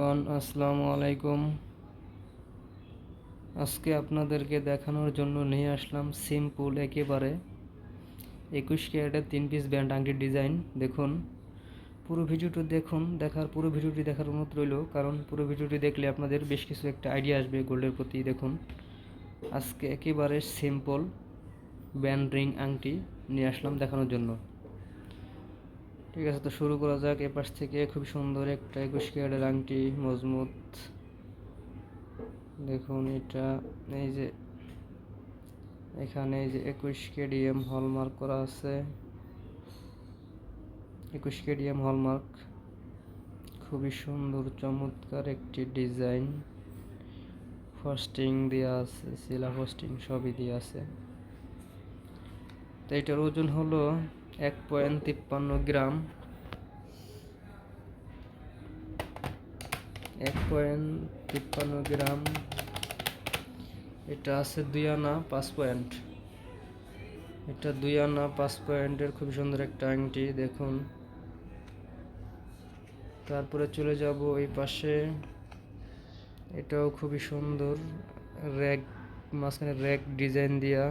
Everyone, আসসালামু আলাইকুম। আজকে আপনাদেরকে দেখানোর জন্য নিয়ে আসলাম সিম্পল একেবারে 21 ক্যারেটের 3 পিস ব্যান্ড আংটির ডিজাইন। দেখুন, পুরো ভিডিওটি দেখুন। পুরো ভিডিওটি দেখার অনুরোধ রইল, কারণ পুরো ভিডিওটি দেখলে আপনাদের বেশ কিছু একটা আইডিয়া আসবে গোল্ডের প্রতি। দেখুন, আজকে একেবারে সিম্পল ব্যান্ড রিং আংটি নিয়ে আসলাম দেখানোর জন্য। ঠিক আছে, তো শুরু করা যাক। এপাশ থেকে খুব সুন্দর একটা 21 ক্যারেটের আংটি, মজবুত। দেখুন, এটা এই যে এখানে এই যে 21 কেডিএম হলমার্ক করা আছে। 21 কেডিএম হলমার্ক, খুবই সুন্দর চমৎকার একটি ডিজাইন। ফস্টিং দেওয়া আছে, শিলা ফস্টিং সবই দেওয়া আছে। তো এটার ওজন হলো 1.53 গ্রাম। 1.53 গ্রাম। এটা আছে 2 আনা 5 পয়েন্ট। এটা 2 আনা 5 পয়েন্টের খুব সুন্দর একটা আংটি। দেখুন, তারপরে চলে যাব এই পাশে। এটাও খুবই সুন্দর, র্যাক, মাঝখানে র্যাক ডিজাইন দিয়া।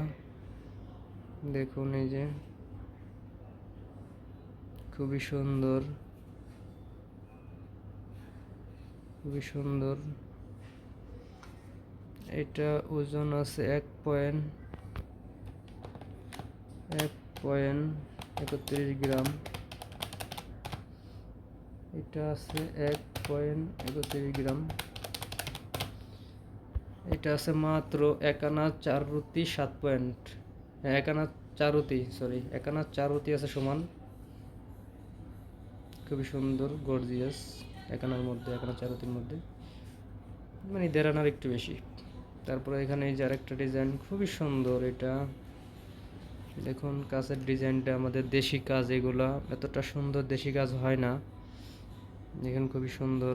দেখুন, এই যে খুবই সুন্দর, খুবই সুন্দর। এটা ওজন আছে 1.31 গ্রাম। এটা আছে 1.31 গ্রাম। এটা আছে মাত্র 1 আনা 4 রুতি 7 পয়েন্ট। 1 আনা 4 রুতি, সরি, 1 আনা 4 রুতি আছে সমান। খুবই সুন্দর, গর্জিয়াস। 1 আনার মধ্যে, 1 আনা 4 রুতির মধ্যে, মানে 1.5 আনার একটু বেশি। তারপরে এখানে এই যে আরেকটা ডিজাইন, খুবই সুন্দর। এটা দেখুন, কাজের ডিজাইনটা আমাদের দেশি কাজ, এগুলা এতটা সুন্দর দেশি কাজ হয় না। দেখুন, খুবই সুন্দর।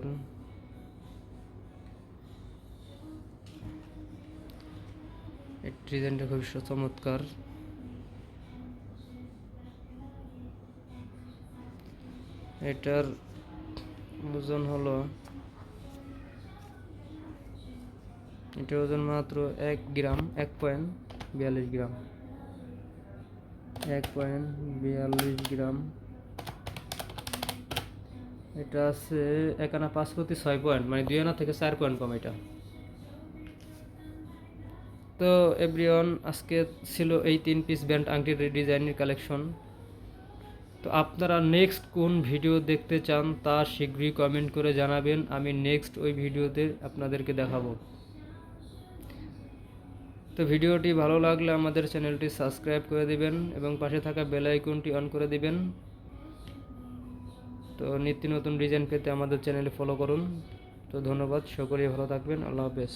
এই ডিজাইনটা খুবই চমৎকার। এটার ওজন হলো, এটার ওজন মাত্র 1 গ্রাম, 1.42 গ্রাম। 1.42 গ্রাম। এটা আছে 1 আনা 5 প্রতি 6 পয়েন্ট, মানে 2 আনা থেকে 4 পয়েন্ট কম এটা। তো এভরিওয়ান, আজকে ছিল এই 3 পিস ব্যান্ড আংটির ডিজাইনের কালেকশন। তো আপনারা নেক্সট কোন ভিডিও দেখতে চান তা শীঘ্রই কমেন্ট করে জানাবেন। আমি নেক্সট ওই ভিডিওতে আপনাদেরকে দেখাবো। তো ভিডিওটি ভালো লাগলে আমাদের চ্যানেলটি সাবস্ক্রাইব করে দিবেন এবং পাশে থাকা বেল আইকনটি অন করে দিবেন। তো নিত্য নতুন ডিজাইন পেতে আমাদের চ্যানেলে ফলো করুন। তো ধন্যবাদ, সকলেই ভালো থাকবেন। আল্লাহ হাফেজ।